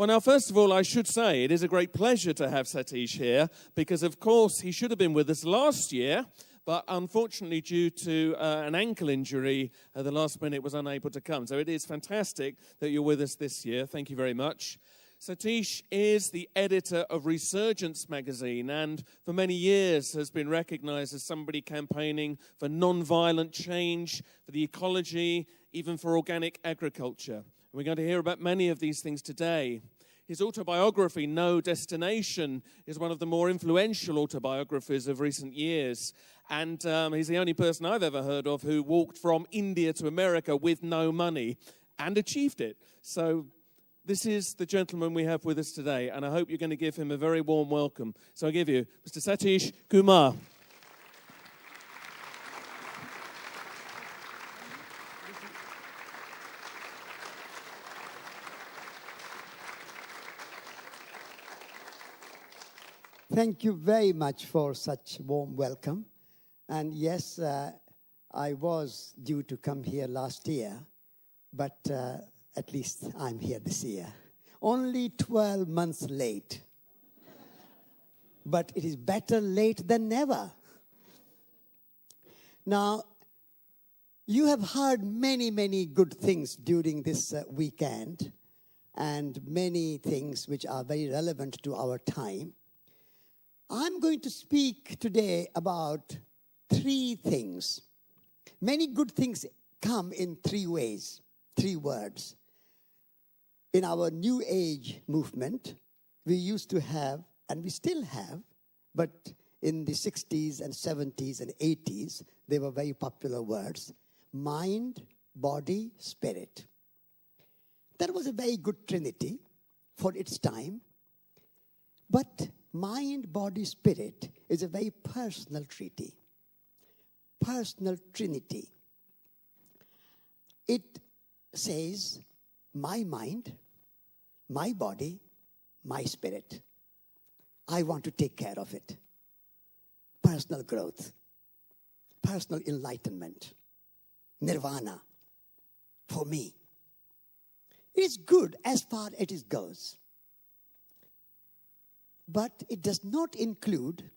Well, now, first of all, I should say it is a great pleasure to have Satish here because, of course, he should have been with us last year, but unfortunately, due to an ankle injury, at the last minute was unable to come. So it is fantastic that you're with us this year. Thank you very much. Satish is the editor of Resurgence magazine and for many years has been recognized as somebody campaigning for non-violent change, for the ecology, even for organic agriculture. We're going to hear about many of these things today. His autobiography, No Destination, is one of the more influential autobiographies of recent years. And he's the only person I've ever heard of who walked from India to America with no money and achieved it. So this is the gentleman we have with us today, and I hope you're going to give him a very warm welcome. So I give you Mr. Satish Kumar. Thank you very much for such warm welcome. And yes, I was due to come here last year, but at least I'm here this year. Only 12 months late. But it is better late than never. Now, you have heard many, many good things during this weekend, and many things which are very relevant to our time. I'm going to speak today about 3 things. Many good things come in 3 ways, 3 words. In our New Age movement, we used to have, and we still have, but in the 60s and 70s and 80s, they were very popular words. Mind, body, spirit. That was a very good trinity for its time. But mind, body, spirit is a very personal treaty. Personal trinity. It says, my mind, my body, my spirit. I want to take care of it. Personal growth. Personal enlightenment. Nirvana. For me. It is good as far as it goes. But it does not include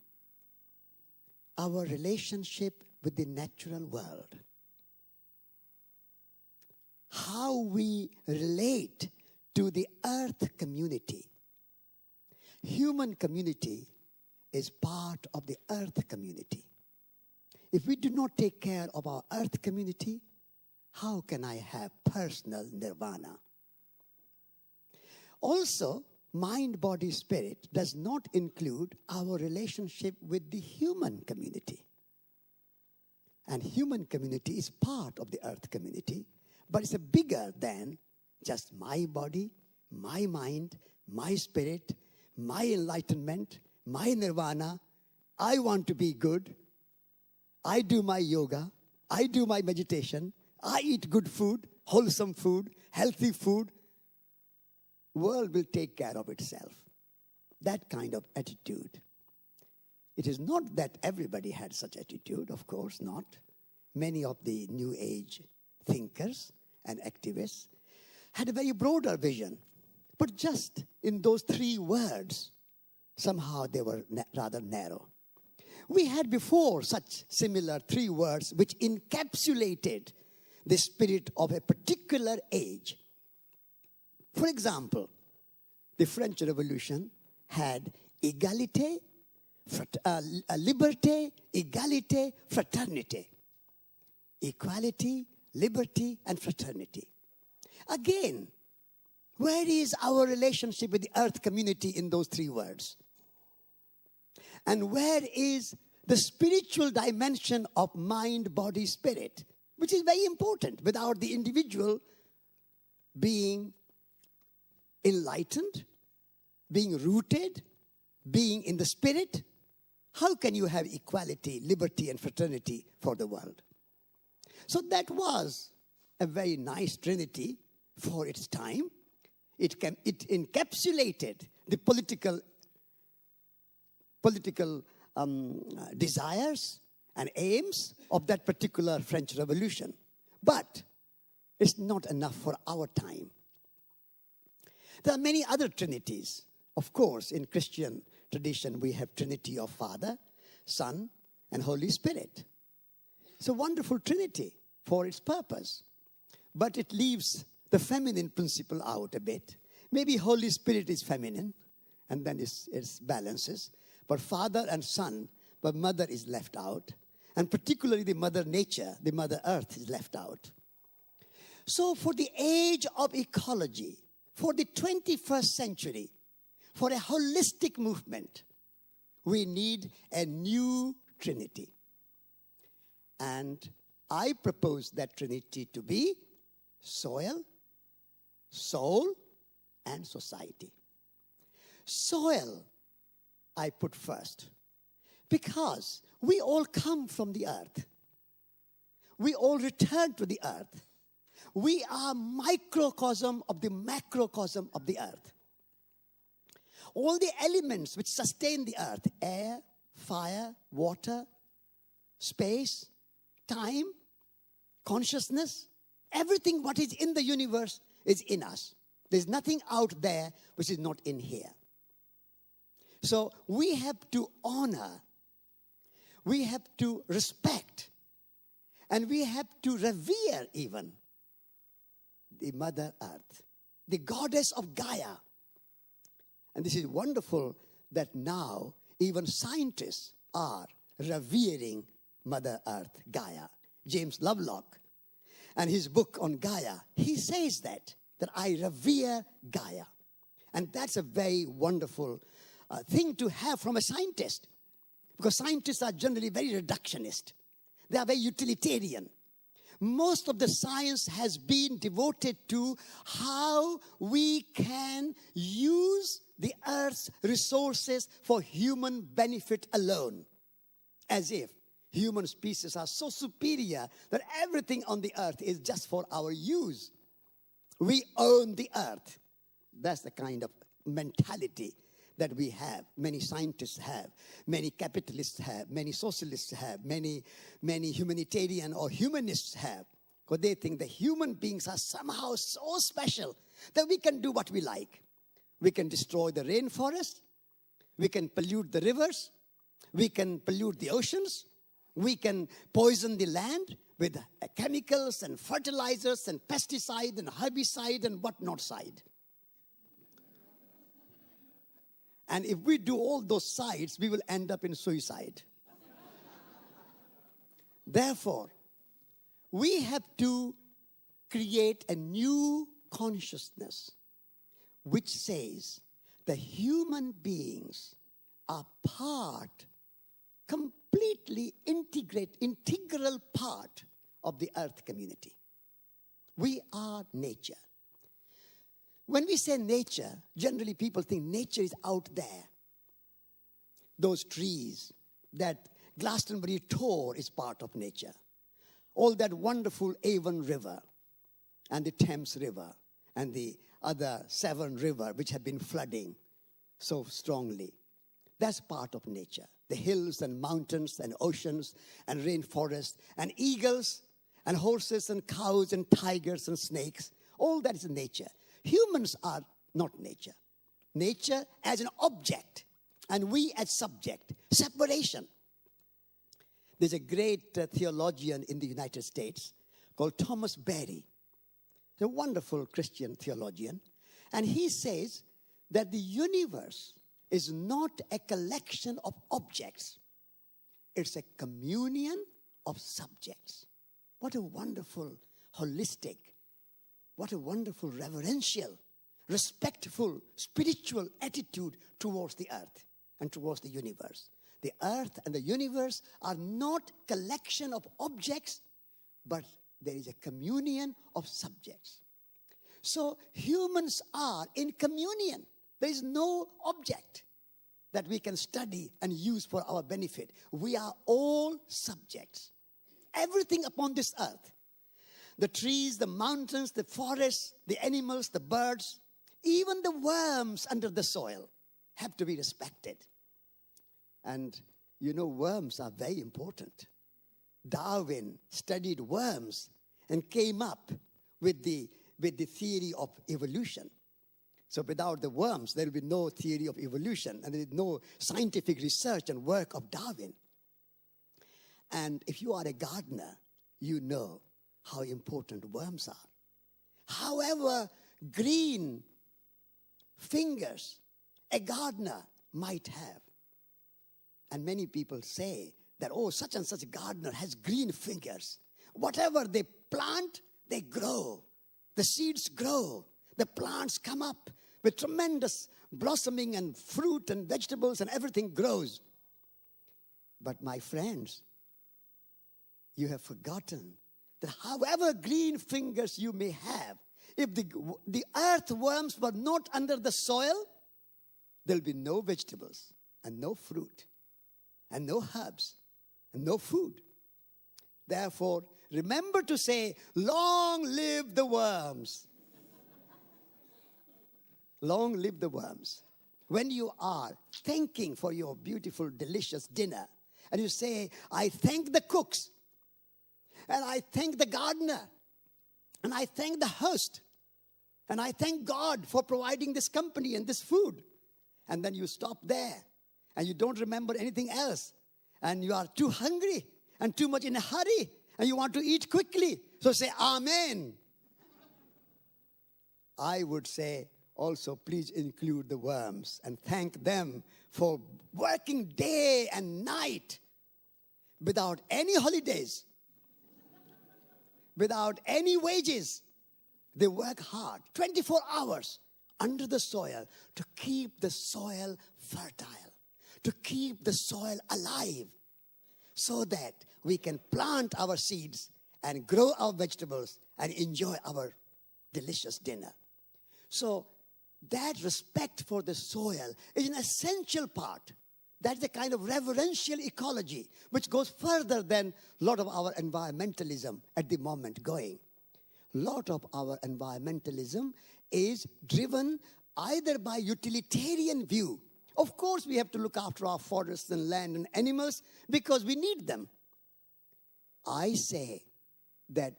our relationship with the natural world. How we relate to the earth community. Human community is part of the earth community. If we do not take care of our earth community, how can I have personal nirvana? Also, mind, body, spirit does not include our relationship with the human community. And human community is part of the earth community, but it's bigger than just my body, my mind, my spirit, my enlightenment, my nirvana. I want to be good. I do my yoga. I do my meditation. I eat good food, wholesome food, healthy food. World will take care of itself. That kind of attitude. It is not that everybody had such attitude, of course not. Many of the New Age thinkers and activists had a very broader vision. But just in those 3 words, somehow they were rather narrow. We had before such similar 3 words which encapsulated the spirit of a particular age. For example, the French Revolution had Egalité, Liberté, Egalité, Fraternité. Equality, liberty, and fraternity. Again, where is our relationship with the earth community in those 3 words? And where is the spiritual dimension of mind, body, spirit, which is very important. Without the individual being enlightened, being rooted, being in the spirit, how can you have equality, liberty, and fraternity for the world? So that was a very nice trinity for its time. It encapsulated the political desires and aims of that particular French Revolution. But it's not enough for our time. There are many other trinities. Of course, in Christian tradition, we have Trinity of Father, Son, and Holy Spirit. It's a wonderful Trinity for its purpose. But it leaves the feminine principle out a bit. Maybe Holy Spirit is feminine, and then it balances. But Father and Son, but Mother is left out. And particularly the Mother Nature, the Mother Earth is left out. So for the age of ecology, for the 21st century, for a holistic movement, we need a new Trinity. And I propose that Trinity to be soil, soul, and society. Soil, I put first, because we all come from the earth. We all return to the earth. We are microcosm of the macrocosm of the earth. All the elements which sustain the earth, air, fire, water, space, time, consciousness, everything what is in the universe is in us. There's nothing out there which is not in here. So we have to honor, we have to respect, and we have to revere even the Mother Earth, the goddess of Gaia. And this is wonderful that now even scientists are revering Mother Earth, Gaia. James Lovelock, and his book on Gaia, he says that I revere Gaia. And that's a very wonderful thing to have from a scientist. Because scientists are generally very reductionist. They are very utilitarian. Most of the science has been devoted to how we can use the earth's resources for human benefit alone. As if human species are so superior that everything on the earth is just for our use. We own the earth. That's the kind of mentality that we have. Many scientists have, many capitalists have, many socialists have, many humanitarian or humanists have. Because they think the human beings are somehow so special that we can do what we like. We can destroy the rainforest. We can pollute the rivers. We can pollute the oceans. We can poison the land with chemicals and fertilizers and pesticide and herbicide and whatnot side. And if we do all those sides, we will end up in suicide. Therefore, we have to create a new consciousness which says the human beings are completely integral part of the earth community. We are nature. When we say nature, generally people think nature is out there. Those trees, that Glastonbury Tor is part of nature. All that wonderful Avon River and the Thames River and the other Severn River which have been flooding so strongly. That's part of nature. The hills and mountains and oceans and rainforests and eagles and horses and cows and tigers and snakes. All that is nature. Humans are not nature. Nature as an object and we as subject. Separation. There's a great theologian in the United States called Thomas Berry. He's a wonderful Christian theologian. And he says that the universe is not a collection of objects. It's a communion of subjects. What a wonderful, holistic, what a wonderful, reverential, respectful, spiritual attitude towards the earth and towards the universe. The earth and the universe are not collection of objects, but there is a communion of subjects. So humans are in communion. There is no object that we can study and use for our benefit. We are all subjects. Everything upon this earth, the trees, the mountains, the forests, the animals, the birds, even the worms under the soil have to be respected. And you know, worms are very important. Darwin studied worms and came up with the theory of evolution. So without the worms, there will be no theory of evolution, and there is no scientific research and work of Darwin. And if you are a gardener, you know how important worms are. However green fingers a gardener might have. And many people say that, oh, such and such gardener has green fingers. Whatever they plant, they grow. The seeds grow. The plants come up with tremendous blossoming and fruit and vegetables, and everything grows. But my friends, you have forgotten that however green fingers you may have, if the earthworms were not under the soil, there'll be no vegetables and no fruit and no herbs and no food. Therefore, remember to say, long live the worms. Long live the worms. When you are thanking for your beautiful, delicious dinner, and you say, I thank the cooks, and I thank the gardener, and I thank the host, and I thank God for providing this company and this food. And then you stop there, and you don't remember anything else, and you are too hungry and too much in a hurry, and you want to eat quickly. So say, Amen. I would say, also, please include the worms and thank them for working day and night without any holidays, without any wages. They work hard, 24 hours under the soil to keep the soil fertile, to keep the soil alive, so that we can plant our seeds and grow our vegetables and enjoy our delicious dinner. So, that respect for the soil is an essential part. That's the kind of reverential ecology which goes further than a lot of our environmentalism at the moment going. A lot of our environmentalism is driven either by utilitarian view. Of course, we have to look after our forests and land and animals because we need them. I say that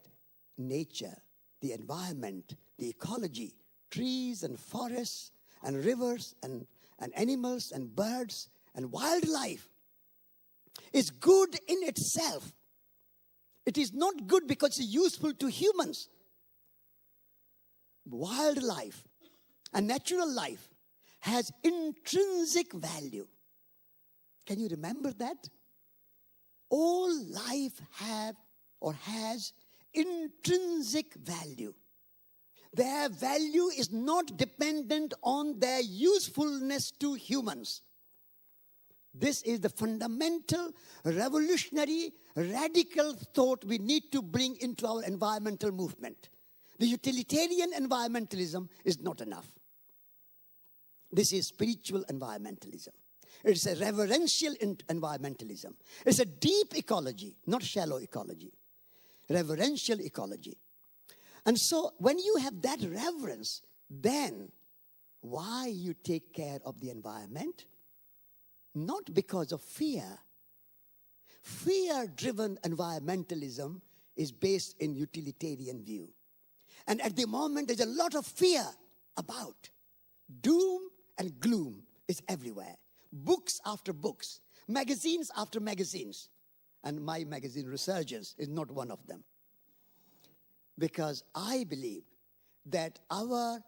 nature, the environment, the ecology, trees and forests and rivers and animals and birds and wildlife is good in itself. It is not good because it's useful to humans. Wildlife and natural life has intrinsic value. Can you remember that? All life have or has intrinsic value. Their value is not dependent on their usefulness to humans. This is the fundamental, revolutionary, radical thought we need to bring into our environmental movement. The utilitarian environmentalism is not enough. This is spiritual environmentalism. It's a reverential environmentalism. It's a deep ecology, not shallow ecology. Reverential ecology. And so when you have that reverence, then why you take care of the environment? Not because of fear. Fear-driven environmentalism is based in utilitarian view. And at the moment, there's a lot of fear about. Doom and gloom is everywhere. Books after books, magazines after magazines. And my magazine, Resurgence, is not one of them. Because I believe that our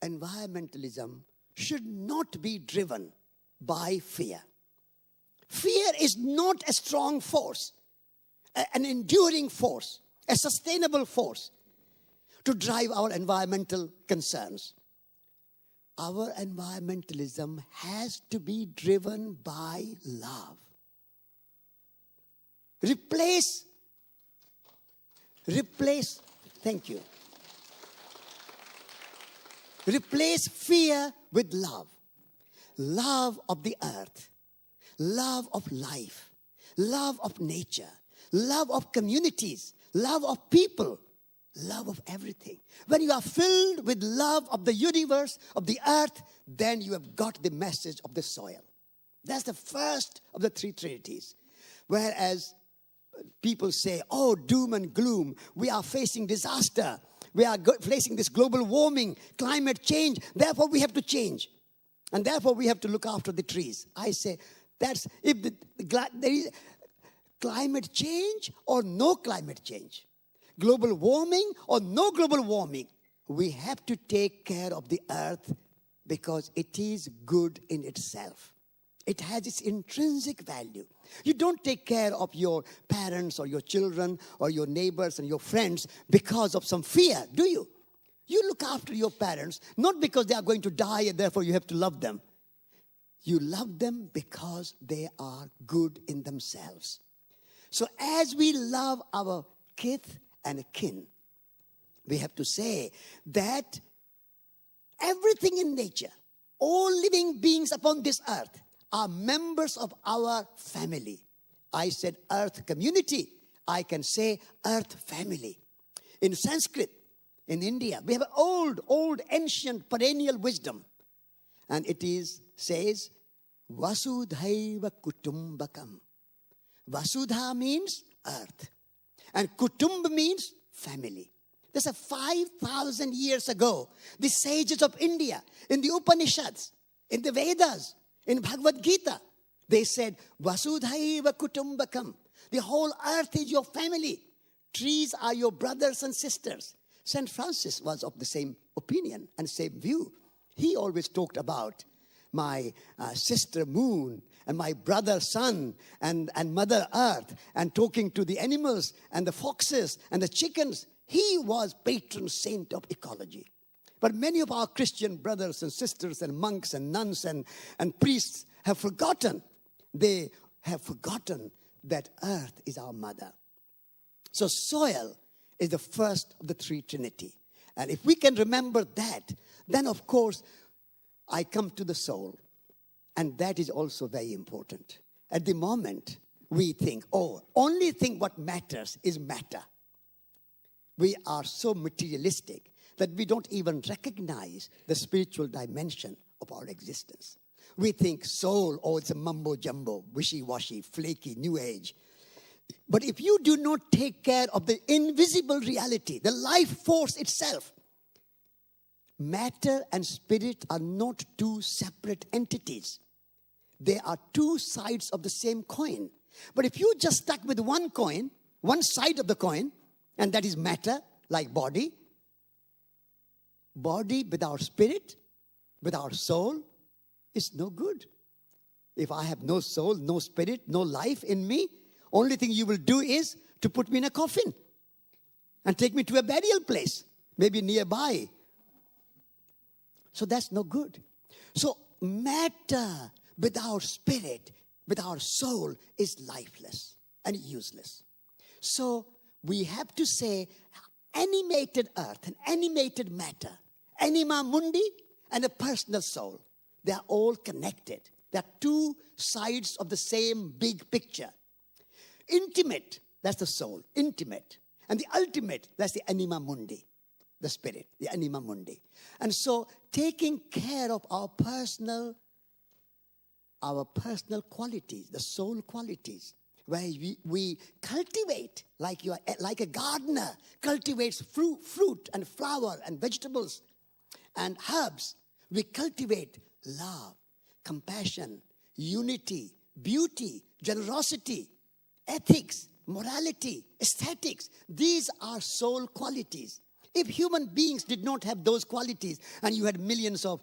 environmentalism should not be driven by fear. Fear is not a strong force, an enduring force, a sustainable force to drive our environmental concerns. Our environmentalism has to be driven by love. Replace, thank you. Replace fear with love. Love of the earth. Love of life. Love of nature. Love of communities. Love of people. Love of everything. When you are filled with love of the universe, of the earth, then you have got the message of the soil. That's the first of the three trinities. Whereas people say, oh, doom and gloom, we are facing disaster. We are facing this global warming, climate change. Therefore, we have to change. And therefore, we have to look after the trees. I say, that's if there is climate change or no climate change, global warming or no global warming, we have to take care of the earth because it is good in itself. It has its intrinsic value. You don't take care of your parents or your children or your neighbors and your friends because of some fear, do you? You look after your parents, not because they are going to die and therefore you have to love them. You love them because they are good in themselves. So as we love our kith and kin, we have to say that everything in nature, all living beings upon this earth, are members of our family. I said earth community. I can say earth family. In Sanskrit, in India, we have old, ancient, perennial wisdom. And it says, Vasudhaiva Kutumbakam. Vasudha means earth. And Kutumba means family. This is 5,000 years ago. The sages of India, in the Upanishads, in the Vedas, in Bhagavad Gita, they said, Vasudhaiva Kutumbakam. The whole earth is your family. Trees are your brothers and sisters. St. Francis was of the same opinion and same view. He always talked about my sister moon and my brother sun and mother earth, and talking to the animals and the foxes and the chickens. He was patron saint of ecology. But many of our Christian brothers and sisters and monks and nuns and priests have forgotten. They have forgotten that earth is our mother. So soil is the first of the three trinity. And if we can remember that, then of course I come to the soul. And that is also very important. At the moment, we think, only thing what matters is matter. We are so materialistic that we don't even recognize the spiritual dimension of our existence. We think soul, it's a mumbo-jumbo, wishy-washy, flaky, new age. But if you do not take care of the invisible reality, the life force itself, matter and spirit are not two separate entities. They are two sides of the same coin. But if you just stuck with one coin, one side of the coin, and that is matter, like body without spirit, without soul, is no good. If I have no soul, no spirit, no life in me, only thing you will do is to put me in a coffin and take me to a burial place, maybe nearby. So that's no good. So matter without spirit, without soul, is lifeless and useless. So we have to say animated earth and animated matter, anima mundi and a personal soul, they are all connected. They are two sides of the same big picture. Intimate, that's the soul, intimate. And the ultimate, that's the anima mundi, the spirit, the anima mundi. And so taking care of our personal qualities, the soul qualities, where we cultivate like a gardener cultivates fruit and flower and vegetables and herbs. We cultivate love, compassion, unity, beauty, generosity, ethics, morality, aesthetics. These are soul qualities. If human beings did not have those qualities, and you had millions of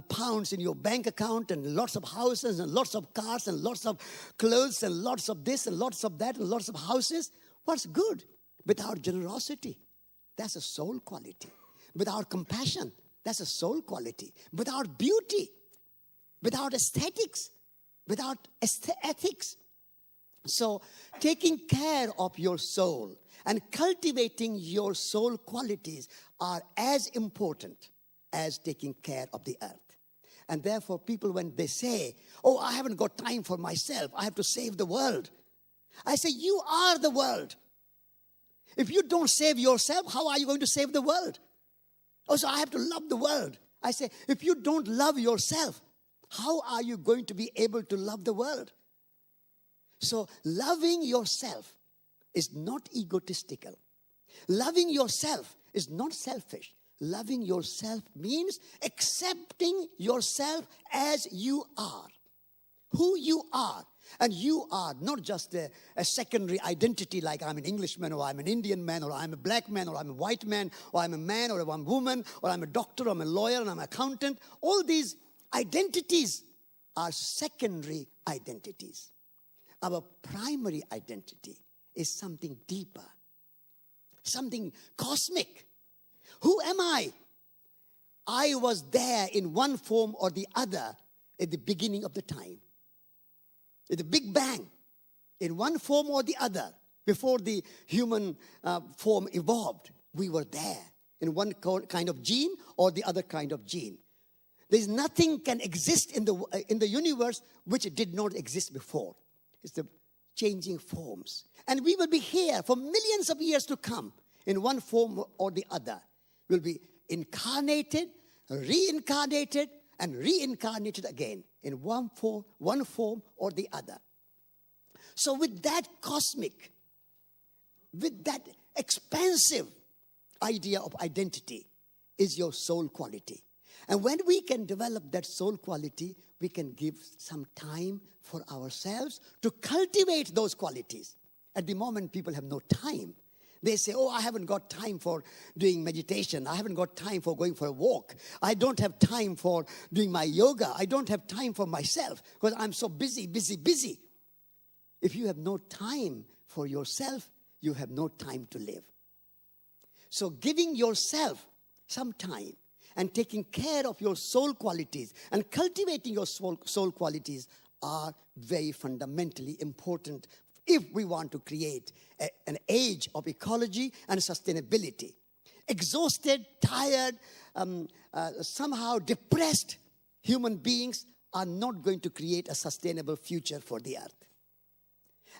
pounds in your bank account and lots of houses and lots of cars and lots of clothes and lots of this and lots of that and lots of houses, what's good? Without generosity, that's a soul quality. Without compassion, that's a soul quality. Without beauty, without aesthetics, without ethics. So taking care of your soul and cultivating your soul qualities are as important as taking care of the earth. And therefore, people, when they say, I haven't got time for myself, I have to save the world. I say, you are the world. If you don't save yourself, how are you going to save the world? So I have to love the world. I say, if you don't love yourself, how are you going to be able to love the world? So loving yourself is not egotistical. Loving yourself is not selfish. Loving yourself means accepting yourself as you are, who you are. And you are not just a secondary identity like I'm an Englishman or I'm an Indian man or I'm a black man or I'm a white man or I'm a man or I'm a woman or I'm a doctor or I'm a lawyer or I'm an accountant. All these identities are secondary identities. Our primary identity is something deeper, something cosmic. Who am I? I was there in one form or the other at the beginning of the time. At the Big Bang, in one form or the other, before the human form evolved, we were there in one kind of gene or the other kind of gene. There's nothing can exist in the universe which did not exist before. It's the changing forms. And we will be here for millions of years to come in one form or the other. We'll be incarnated, reincarnated, and reincarnated again in one form or the other. So with that cosmic, with that expansive idea of identity is your soul quality. And when we can develop that soul quality, we can give some time for ourselves to cultivate those qualities. At the moment, people have no time. They say, oh, I haven't got time for doing meditation. I haven't got time for going for a walk. I don't have time for doing my yoga. I don't have time for myself because I'm so busy. If you have no time for yourself, you have no time to live. So giving yourself some time and taking care of your soul qualities and cultivating your soul qualities are very fundamentally important if we want to create an age of ecology and sustainability. Exhausted, tired, somehow depressed human beings are not going to create a sustainable future for the earth.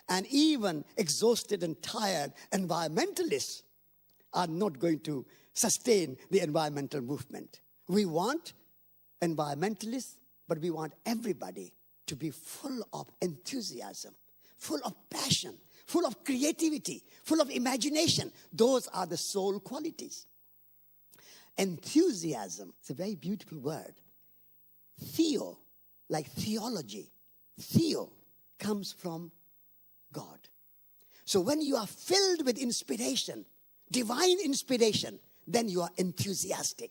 And even exhausted and tired environmentalists are not going to sustain the environmental movement. We want environmentalists, but we want everybody to be full of enthusiasm, full of passion, full of creativity, full of imagination. Those are the soul qualities. Enthusiasm is a very beautiful word. Theo, like theology. Theo comes from God. So when you are filled with inspiration, divine inspiration, then you are enthusiastic.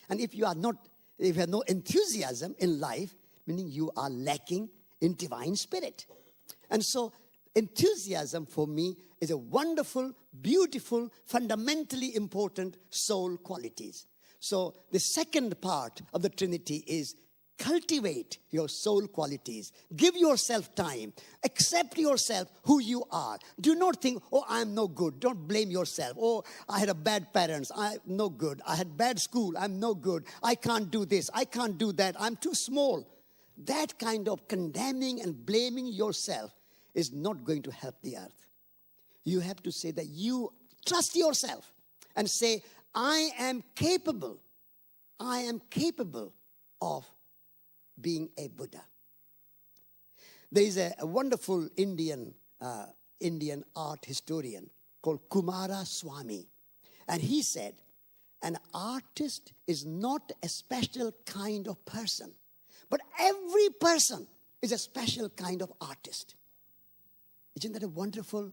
And if you have no enthusiasm in life, meaning you are lacking in divine spirit. And so enthusiasm for me is a wonderful, beautiful, fundamentally important soul qualities. So the second part of the Trinity is cultivate your soul qualities. Give yourself time. Accept yourself who you are. Do not think, oh, I'm no good. Don't blame yourself. Oh, I had a bad parents. I'm no good. I had bad school. I'm no good. I can't do this. I can't do that. I'm too small. That kind of condemning and blaming yourself is not going to help the earth. You have to say that you trust yourself and say, I am capable of being a Buddha. There is a wonderful Indian art historian called Kumara Swami. And he said, an artist is not a special kind of person, but every person is a special kind of artist. Isn't that a wonderful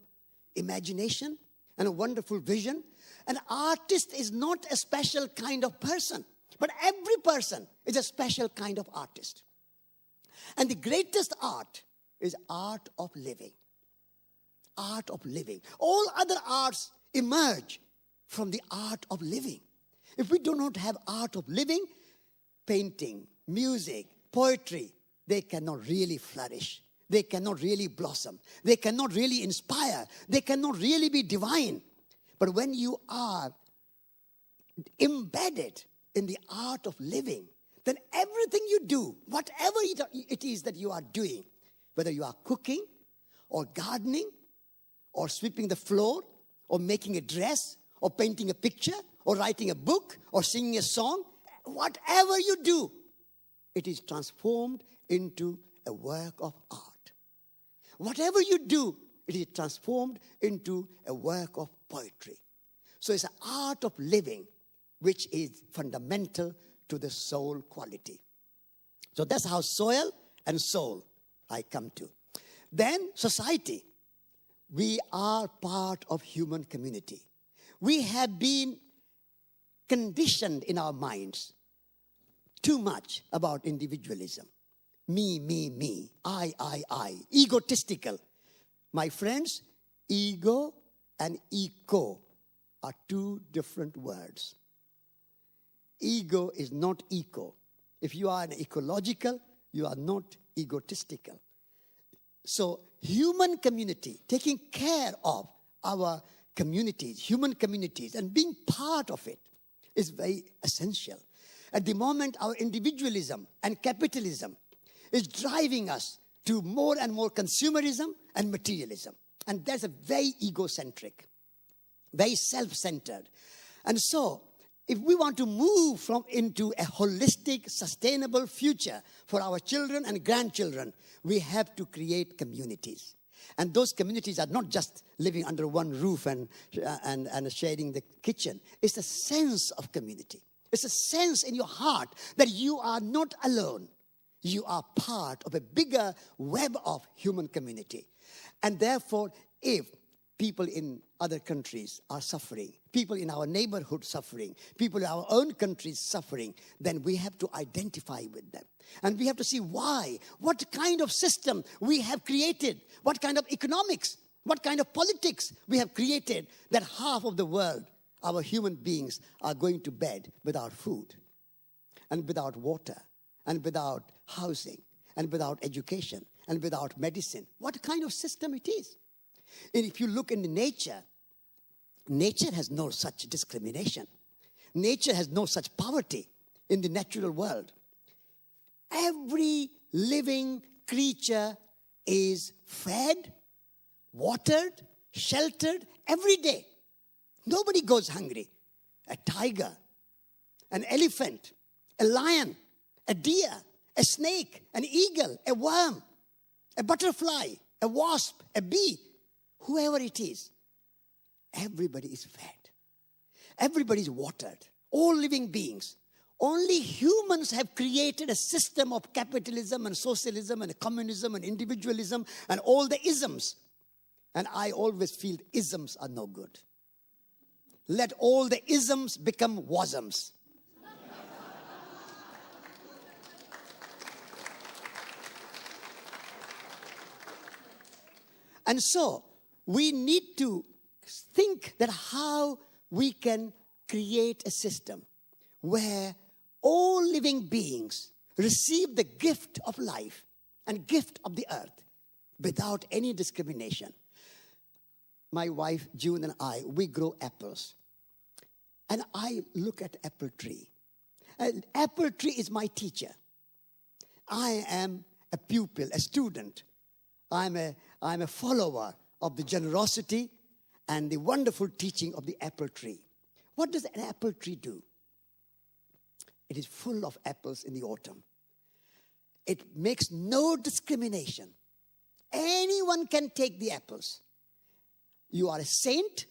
imagination and a wonderful vision? An artist is not a special kind of person, but every person is a special kind of artist. And the greatest art is art of living. Art of living. All other arts emerge from the art of living. If we do not have art of living, painting, music, poetry, they cannot really flourish. They cannot really blossom. They cannot really inspire. They cannot really be divine. But when you are embedded in the art of living, then everything you do, whatever it is that you are doing, whether you are cooking or gardening or sweeping the floor or making a dress or painting a picture or writing a book or singing a song, whatever you do, it is transformed into a work of art. Whatever you do, it is transformed into a work of poetry. So it's an art of living which is fundamental to the soul quality. So that's how soil and soul I come to. Then society. We are part of human community. We have been conditioned in our minds too much about individualism. Me, I. Egotistical. My friends, ego and eco are two different words. Ego is not eco. If you are an ecological, you are not egotistical. So human community, taking care of our communities, human communities, and being part of it is very essential. At the moment, our individualism and capitalism is driving us to more and more consumerism and materialism. And that's a very egocentric, very self-centered. And so, if we want to move into a holistic, sustainable future for our children and grandchildren, we have to create communities. And those communities are not just living under one roof and sharing the kitchen. It's a sense of community. It's a sense in your heart that you are not alone. You are part of a bigger web of human community. And therefore, if people in other countries are suffering, people in our neighborhood suffering, people in our own countries suffering, then we have to identify with them. And we have to see why, what kind of system we have created, what kind of economics, what kind of politics we have created that half of the world, our human beings, are going to bed without food and without water and without housing and without education and without medicine. What kind of system it is? And if you look in nature, nature has no such discrimination. Nature has no such poverty in the natural world. Every living creature is fed, watered, sheltered every day. Nobody goes hungry. A tiger, an elephant, a lion, a deer, a snake, an eagle, a worm, a butterfly, a wasp, a bee, whoever it is, everybody is fed. Everybody is watered. All living beings. Only humans have created a system of capitalism and socialism and communism and individualism and all the isms. And I always feel isms are no good. Let all the isms become wasms. And so, we need to think that how we can create a system where all living beings receive the gift of life and gift of the earth without any discrimination. My wife, June, and I, we grow apples. And I look at apple tree. An apple tree is my teacher. I am a pupil, a student. I'm a follower of the generosity and the wonderful teaching of the apple tree. What does an apple tree do? It is full of apples in the autumn. It makes no discrimination. Anyone can take the apples. You are a saint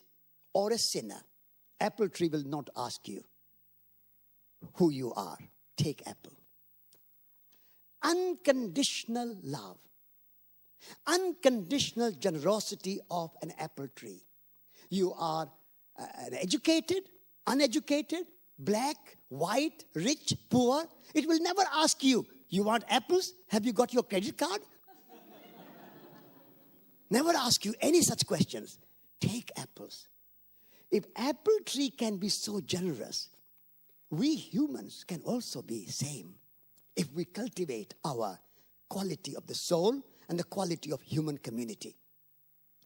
or a sinner. Apple tree will not ask you who you are. Take apple. Unconditional love. Unconditional generosity of an apple tree. You are educated, uneducated, black, white, rich, poor. It will never ask you, you want apples? Have you got your credit card? Never ask you any such questions. Take apples. If apple tree can be so generous, we humans can also be same. If we cultivate our quality of the soul and the quality of human community.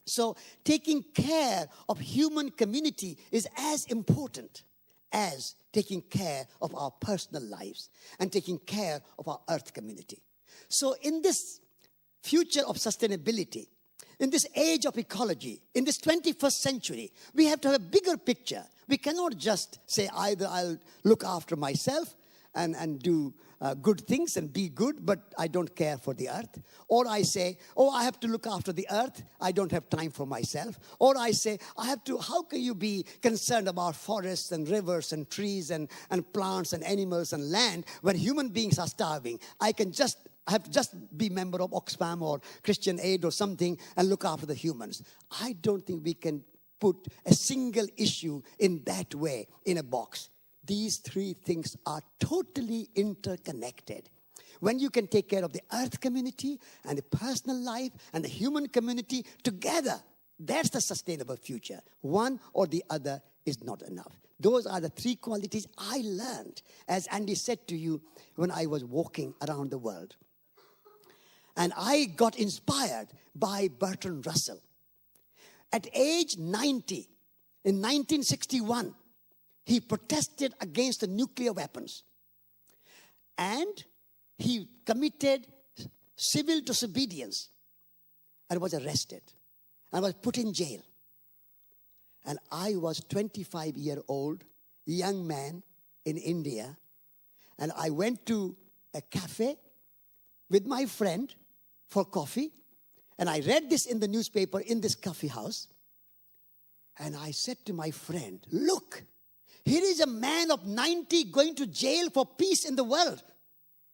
So taking care of human community is as important as taking care of our personal lives and taking care of our earth community. So in this future of sustainability, in this age of ecology, in this 21st century, we have to have a bigger picture. We cannot just say either I'll look after myself and do good things and be good, but I don't care for the earth. Or I say, oh, I have to look after the earth. I don't have time for myself. Or I say, how can you be concerned about forests and rivers and trees and plants and animals and land when human beings are starving? I have to just be member of Oxfam or Christian Aid or something and look after the humans. I don't think we can put a single issue in that way in a box. These three things are totally interconnected. When you can take care of the earth community and the personal life and the human community together, that's the sustainable future. One or the other is not enough. Those are the three qualities I learned, as Andy said to you, when I was walking around the world. And I got inspired by Bertrand Russell. At age 90, in 1961, he protested against the nuclear weapons. And he committed civil disobedience and was arrested and was put in jail. And I was 25-year-old, young man in India. And I went to a cafe with my friend for coffee. And I read this in the newspaper in this coffee house. And I said to my friend, look, here is a man of 90 going to jail for peace in the world.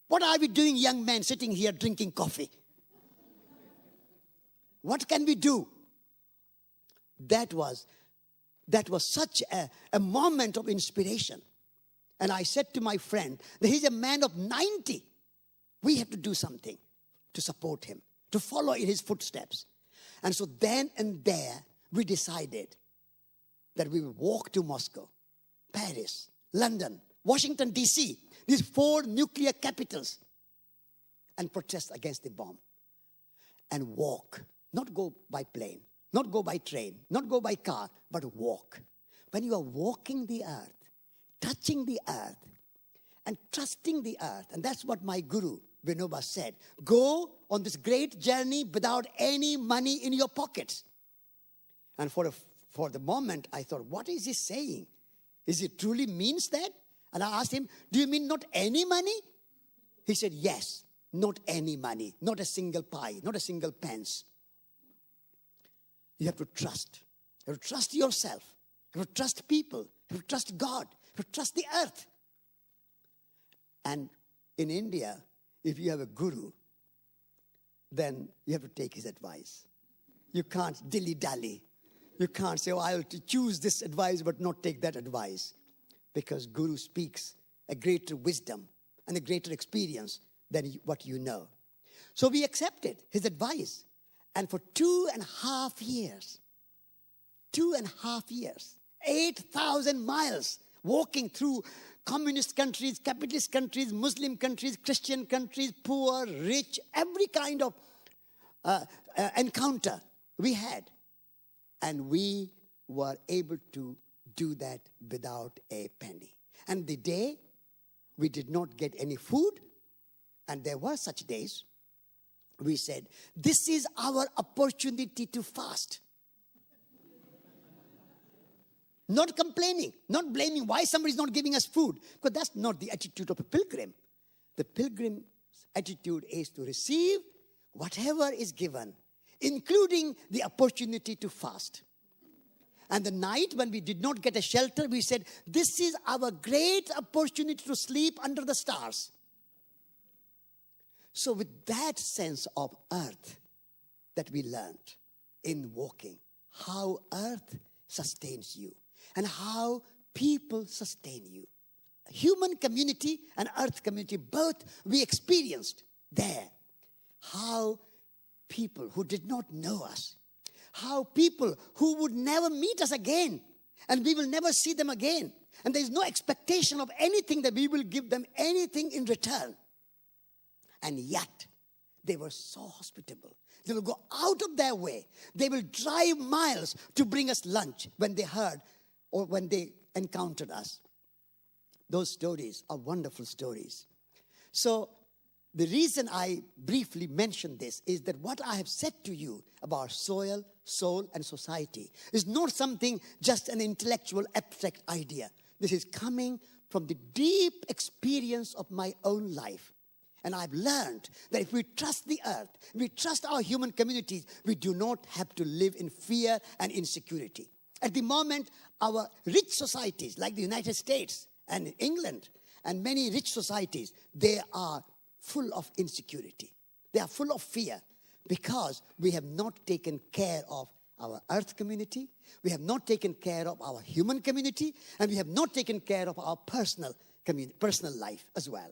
What are we doing, young men, sitting here drinking coffee? What can we do? That was such a moment of inspiration. And I said to my friend, he's a man of 90. We have to do something to support him, to follow in his footsteps. And so then and there, we decided that we would walk to Moscow, Paris, London, Washington, D.C., these 4 nuclear capitals, and protest against the bomb. And walk, not go by plane, not go by train, not go by car, but walk. When you are walking the earth, touching the earth, and trusting the earth, and that's what my guru, Vinoba, said, go on this great journey without any money in your pockets. And for the moment, I thought, what is he saying? Is it truly means that? And I asked him, do you mean not any money? He said, yes, not any money, not a single pie, not a single pence. You have to trust. You have to trust yourself. You have to trust people. You have to trust God. You have to trust the earth. And in India, if you have a guru, then you have to take his advice. You can't dilly-dally. You can't say, oh, I'll choose this advice but not take that advice. Because guru speaks a greater wisdom and a greater experience than what you know. So we accepted his advice. And for 2.5 years, 8,000 miles, walking through communist countries, capitalist countries, Muslim countries, Christian countries, poor, rich, every kind of encounter we had. And we were able to do that without a penny. And the day we did not get any food, and there were such days, we said, this is our opportunity to fast. Not complaining, not blaming why somebody's not giving us food. Because that's not the attitude of a pilgrim. The pilgrim's attitude is to receive whatever is given, including the opportunity to fast. And the night when we did not get a shelter, we said, this is our great opportunity to sleep under the stars. So with that sense of earth that we learned in walking, how earth sustains you and how people sustain you. Human community and earth community, both we experienced there. How people who did not know us, how people who would never meet us again, and we will never see them again. And there is no expectation of anything that we will give them anything in return. And yet, they were so hospitable. They will go out of their way. They will drive miles to bring us lunch when they heard or when they encountered us. Those stories are wonderful stories. So, the reason I briefly mention this is that what I have said to you about soil, soul, and society is not something just an intellectual abstract idea. This is coming from the deep experience of my own life. And I've learned that if we trust the earth, we trust our human communities, we do not have to live in fear and insecurity. At the moment, our rich societies like the United States and England and many rich societies, they are full of insecurity. They are full of fear because we have not taken care of our earth community, we have not taken care of our human community, and we have not taken care of our personal life as well.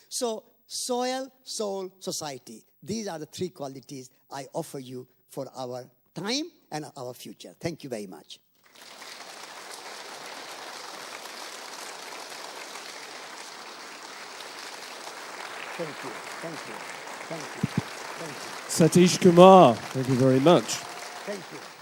So, soil, soul, society. These are the three qualities I offer you for our time and our future. Thank you very much. Thank you. Thank you. Thank you. Thank you. Satish Kumar, thank you very much. Thank you.